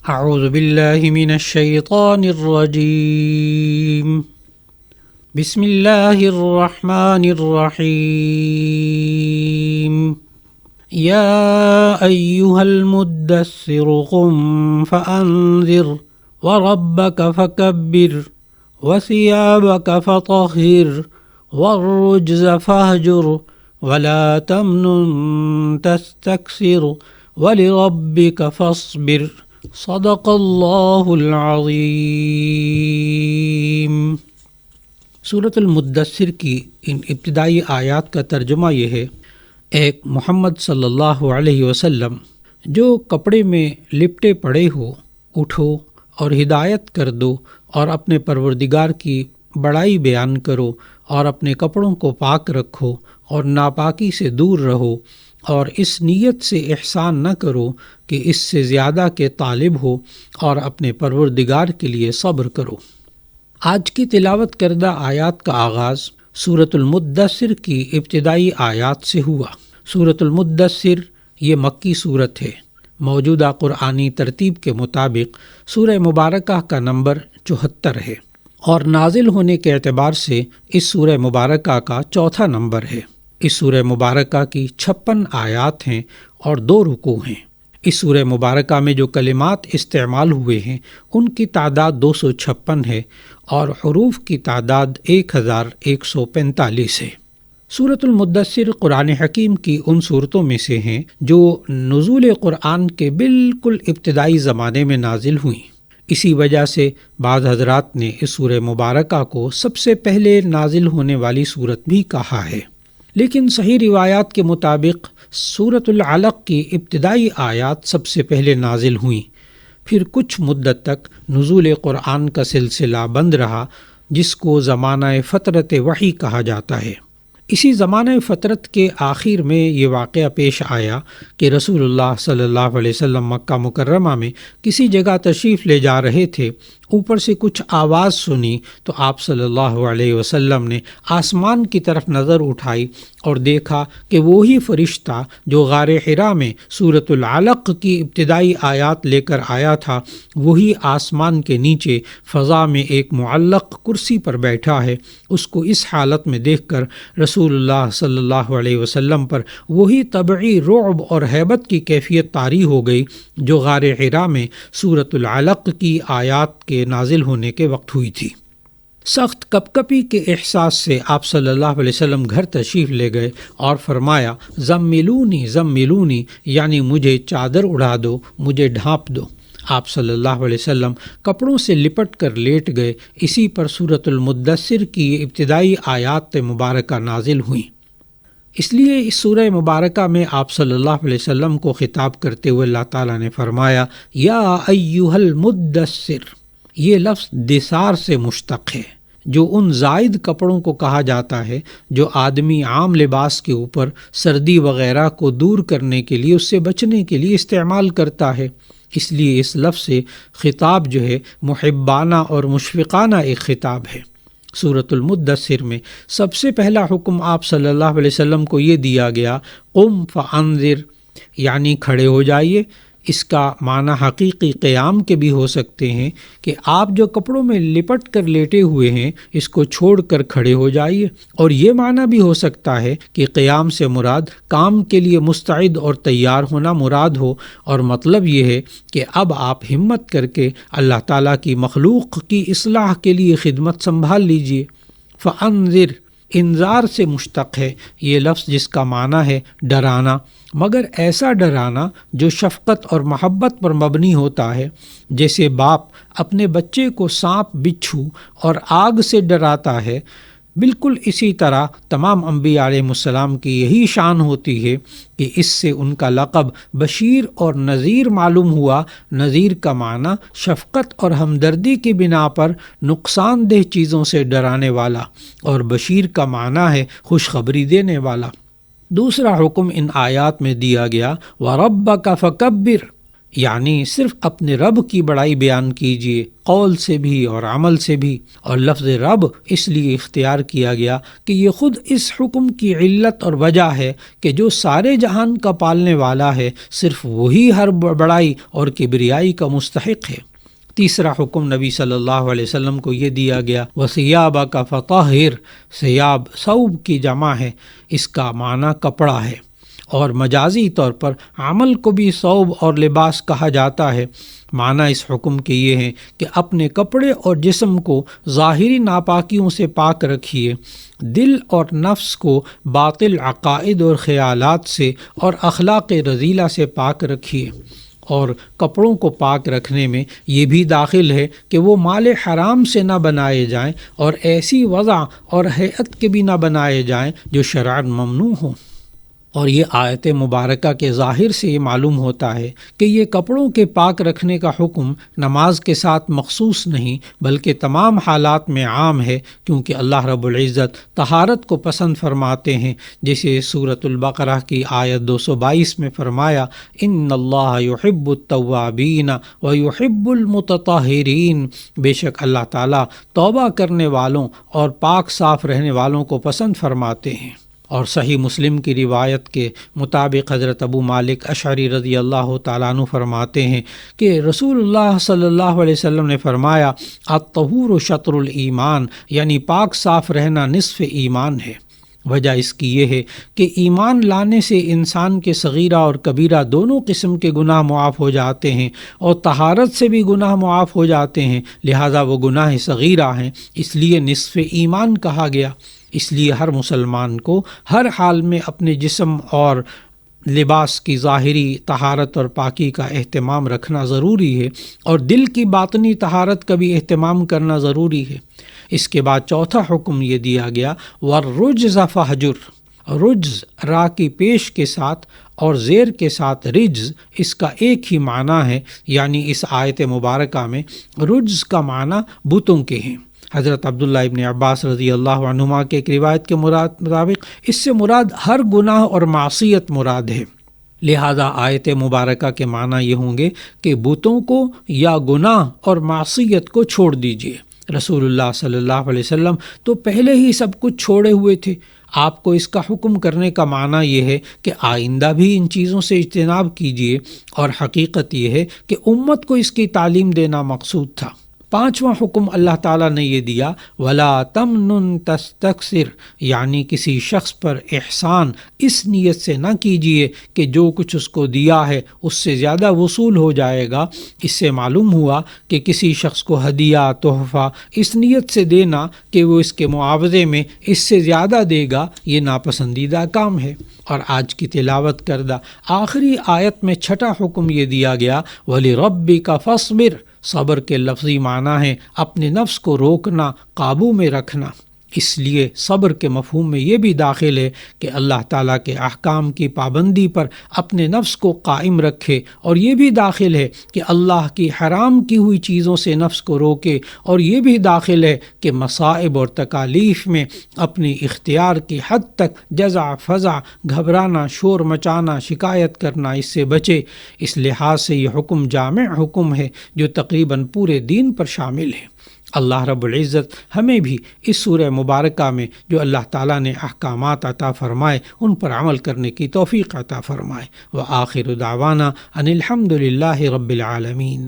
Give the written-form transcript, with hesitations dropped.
اعوذ باللہ من الشیطان الرجیم بسم اللہ الرحمن الرحیم یا ایہا المدثر قم فانذر وربک فکبر وثیابک فطہر والرجز فاہجر ولا تمنن تستکثر وَلِرَبِّكَ فَاصْبِرْ صدق اللہ العظیم۔ سورۃ المدثر کی ان ابتدائی آیات کا ترجمہ یہ ہے: ایک محمد صلی اللہ علیہ وسلم جو کپڑے میں لپٹے پڑے ہو، اٹھو اور ہدایت کر دو اور اپنے پروردگار کی بڑائی بیان کرو اور اپنے کپڑوں کو پاک رکھو اور ناپاکی سے دور رہو، اور اس نیت سے احسان نہ کرو کہ اس سے زیادہ کے طالب ہو، اور اپنے پروردگار کے لیے صبر کرو۔ آج کی تلاوت کردہ آیات کا آغاز سورۃ المدثر کی ابتدائی آیات سے ہوا۔ سورۃ المدثر یہ مکی سورت ہے۔ موجودہ قرآنی ترتیب کے مطابق سورہ مبارکہ کا نمبر 74 ہے، اور نازل ہونے کے اعتبار سے اس سورہ مبارکہ کا چوتھا نمبر ہے۔ اس سورہ مبارکہ کی 56 آیات ہیں اور 2 رکوع ہیں۔ اس سورہ مبارکہ میں جو کلمات استعمال ہوئے ہیں ان کی تعداد 256 ہے، اور حروف کی تعداد 1145 ہے۔ سورۃ المدثر قرآن حکیم کی ان صورتوں میں سے ہیں جو نزول قرآن کے بالکل ابتدائی زمانے میں نازل ہوئیں۔ اسی وجہ سے بعض حضرات نے اس سورہ مبارکہ کو سب سے پہلے نازل ہونے والی صورت بھی کہا ہے، لیکن صحیح روایات کے مطابق سورۃ العلق کی ابتدائی آیات سب سے پہلے نازل ہوئیں، پھر کچھ مدت تک نزول قرآن کا سلسلہ بند رہا، جس کو زمانہ فترت وحی کہا جاتا ہے۔ اسی زمانہ فترت کے آخر میں یہ واقعہ پیش آیا کہ رسول اللہ صلی اللہ علیہ وسلم مکہ مکرمہ میں کسی جگہ تشریف لے جا رہے تھے۔ اوپر سے کچھ آواز سنی تو آپ صلی اللہ علیہ وسلم نے آسمان کی طرف نظر اٹھائی اور دیکھا کہ وہی فرشتہ جو غار حرا میں سورۃ العلق کی ابتدائی آیات لے کر آیا تھا، وہی آسمان کے نیچے فضا میں ایک معلق کرسی پر بیٹھا ہے۔ اس کو اس حالت میں دیکھ کر رسول اللہ صلی اللہ علیہ وسلم پر وہی طبعی رعب اور ہیبت کی کیفیت طاری ہو گئی جو غار حرا میں سورۃ العلق کی آیات کے نازل ہونے کے وقت ہوئی تھی۔ سخت کپکپی کے احساس سے آپ صلی اللہ علیہ وسلم گھر تشریف لے گئے اور فرمایا، زملونی زملونی، یعنی مجھے چادر اڑا دو، مجھے ڈھانپ دو۔ آپ صلی اللہ علیہ وسلم کپڑوں سے لپٹ کر لیٹ گئے۔ اسی پر سورۃ المدثر کی ابتدائی آیات مبارکہ نازل ہوئیں۔ اس لیے اس سورہ مبارکہ میں آپ صلی اللہ علیہ وسلم کو خطاب کرتے ہوئے اللہ تعالیٰ نے فرمایا، یا ایھا المدثر۔ یہ لفظ دثار سے مشتق ہے، جو ان زائد کپڑوں کو کہا جاتا ہے جو آدمی عام لباس کے اوپر سردی وغیرہ کو دور کرنے کے لیے، اس سے بچنے کے لیے استعمال کرتا ہے۔ اس لیے اس لفظ سے خطاب جو ہے محبانہ اور مشفقانہ ایک خطاب ہے۔ سورۃ المدثر میں سب سے پہلا حکم آپ صلی اللہ علیہ وسلم کو یہ دیا گیا، قم فانذر، یعنی کھڑے ہو جائیے۔ اس کا معنی حقیقی قیام کے بھی ہو سکتے ہیں کہ آپ جو کپڑوں میں لپٹ کر لیٹے ہوئے ہیں اس کو چھوڑ کر کھڑے ہو جائیے، اور یہ معنی بھی ہو سکتا ہے کہ قیام سے مراد کام کے لیے مستعد اور تیار ہونا مراد ہو، اور مطلب یہ ہے کہ اب آپ ہمت کر کے اللہ تعالیٰ کی مخلوق کی اصلاح کے لیے خدمت سنبھال لیجیے۔ فانذر انذار سے مشتق ہے یہ لفظ، جس کا معنی ہے ڈرانا، مگر ایسا ڈرانا جو شفقت اور محبت پر مبنی ہوتا ہے، جیسے باپ اپنے بچے کو سانپ، بچھو اور آگ سے ڈراتا ہے۔ بالکل اسی طرح تمام انبیاء علیہ السلام کی یہی شان ہوتی ہے کہ اس سے ان کا لقب بشیر اور نذیر معلوم ہوا۔ نذیر کا معنی شفقت اور ہمدردی کی بنا پر نقصان دہ چیزوں سے ڈرانے والا، اور بشیر کا معنی ہے خوشخبری دینے والا۔ دوسرا حکم ان آیات میں دیا گیا، وَرَبَّكَ فَكَبِّرْ، یعنی صرف اپنے رب کی بڑائی بیان کیجیے، قول سے بھی اور عمل سے بھی۔ اور لفظ رب اس لیے اختیار کیا گیا کہ یہ خود اس حکم کی علت اور وجہ ہے کہ جو سارے جہان کا پالنے والا ہے، صرف وہی ہر بڑائی اور کبریائی کا مستحق ہے۔ تیسرا حکم نبی صلی اللہ علیہ وسلم کو یہ دیا گیا، وَثِيَابَكَ فَطَهِّرْ۔ ثیاب ثوب کی جمع ہے، اس کا معنی کپڑا ہے، اور مجازی طور پر عمل کو بھی ثوب اور لباس کہا جاتا ہے۔ معنی اس حکم کے یہ ہیں کہ اپنے کپڑے اور جسم کو ظاہری ناپاکیوں سے پاک رکھیے، دل اور نفس کو باطل عقائد اور خیالات سے اور اخلاق رذیلہ سے پاک رکھیے۔ اور کپڑوں کو پاک رکھنے میں یہ بھی داخل ہے کہ وہ مال حرام سے نہ بنائے جائیں اور ایسی وضع اور ہیئت کے بھی نہ بنائے جائیں جو شرعاً ممنوع ہوں۔ اور یہ آیت مبارکہ کے ظاہر سے یہ معلوم ہوتا ہے کہ یہ کپڑوں کے پاک رکھنے کا حکم نماز کے ساتھ مخصوص نہیں بلکہ تمام حالات میں عام ہے، کیونکہ اللہ رب العزت طہارت کو پسند فرماتے ہیں، جیسے سورۃ البقرہ کی آیت 222 میں فرمایا، ان اللہ یحب التوابین ویحب المتطہرین۔ بے شک اللہ تعالیٰ توبہ کرنے والوں اور پاک صاف رہنے والوں کو پسند فرماتے ہیں۔ اور صحیح مسلم کی روایت کے مطابق حضرت ابو مالک اشعری رضی اللہ تعالیٰ عنہ فرماتے ہیں کہ رسول اللہ صلی اللہ علیہ وسلم نے فرمایا، الطہور شطر الایمان، یعنی پاک صاف رہنا نصف ایمان ہے۔ وجہ اس کی یہ ہے کہ ایمان لانے سے انسان کے صغیرہ اور کبیرہ دونوں قسم کے گناہ معاف ہو جاتے ہیں، اور طہارت سے بھی گناہ معاف ہو جاتے ہیں، لہٰذا وہ گناہ صغیرہ ہیں، اس لیے نصف ایمان کہا گیا۔ اس لیے ہر مسلمان کو ہر حال میں اپنے جسم اور لباس کی ظاہری طہارت اور پاکی کا اہتمام رکھنا ضروری ہے، اور دل کی باطنی طہارت کا بھی اہتمام کرنا ضروری ہے۔ اس کے بعد چوتھا حکم یہ دیا گیا، وَالرُّجْزَ فَاہْجُرْ۔ رجز را کی پیش کے ساتھ اور زیر کے ساتھ رجز، اس کا ایک ہی معنی ہے، یعنی اس آیت مبارکہ میں رجز کا معنی بتوں کے ہیں۔ حضرت عبداللہ ابن عباس رضی اللہ عنہما کے ایک روایت کے مطابق اس سے مراد ہر گناہ اور معصیت مراد ہے، لہذا آیت مبارکہ کے معنی یہ ہوں گے کہ بتوں کو یا گناہ اور معصیت کو چھوڑ دیجیے۔ رسول اللہ صلی اللہ علیہ وسلم تو پہلے ہی سب کچھ چھوڑے ہوئے تھے، آپ کو اس کا حکم کرنے کا معنی یہ ہے کہ آئندہ بھی ان چیزوں سے اجتناب کیجیے، اور حقیقت یہ ہے کہ امت کو اس کی تعلیم دینا مقصود تھا۔ پانچواں حکم اللہ تعالیٰ نے یہ دیا، وَلَا تَمْنُن تَسْتَكْثِرْ، یعنی کسی شخص پر احسان اس نیت سے نہ کیجیے کہ جو کچھ اس کو دیا ہے اس سے زیادہ وصول ہو جائے گا۔ اس سے معلوم ہوا کہ کسی شخص کو ہدیہ تحفہ اس نیت سے دینا کہ وہ اس کے معاوضے میں اس سے زیادہ دے گا، یہ ناپسندیدہ کام ہے۔ اور آج کی تلاوت کردہ آخری آیت میں چھٹا حکم یہ دیا گیا، وَلِرَبِّكَ فَاصْبِرْ۔ صبر کے لفظی معنی ہے اپنے نفس کو روکنا، قابو میں رکھنا۔ اس لیے صبر کے مفہوم میں یہ بھی داخل ہے کہ اللہ تعالیٰ کے احکام کی پابندی پر اپنے نفس کو قائم رکھے، اور یہ بھی داخل ہے کہ اللہ کی حرام کی ہوئی چیزوں سے نفس کو روکے، اور یہ بھی داخل ہے کہ مصائب اور تکالیف میں اپنی اختیار کی حد تک جزع فزع، گھبرانا، شور مچانا، شکایت کرنا، اس سے بچے۔ اس لحاظ سے یہ حکم جامع حکم ہے جو تقریباً پورے دین پر شامل ہے۔ اللہ رب العزت ہمیں بھی اس سورہ مبارکہ میں جو اللہ تعالیٰ نے احکامات عطا فرمائے ان پر عمل کرنے کی توفیق عطا فرمائے۔ وآخر دعوانا ان الحمد للہ رب العالمین۔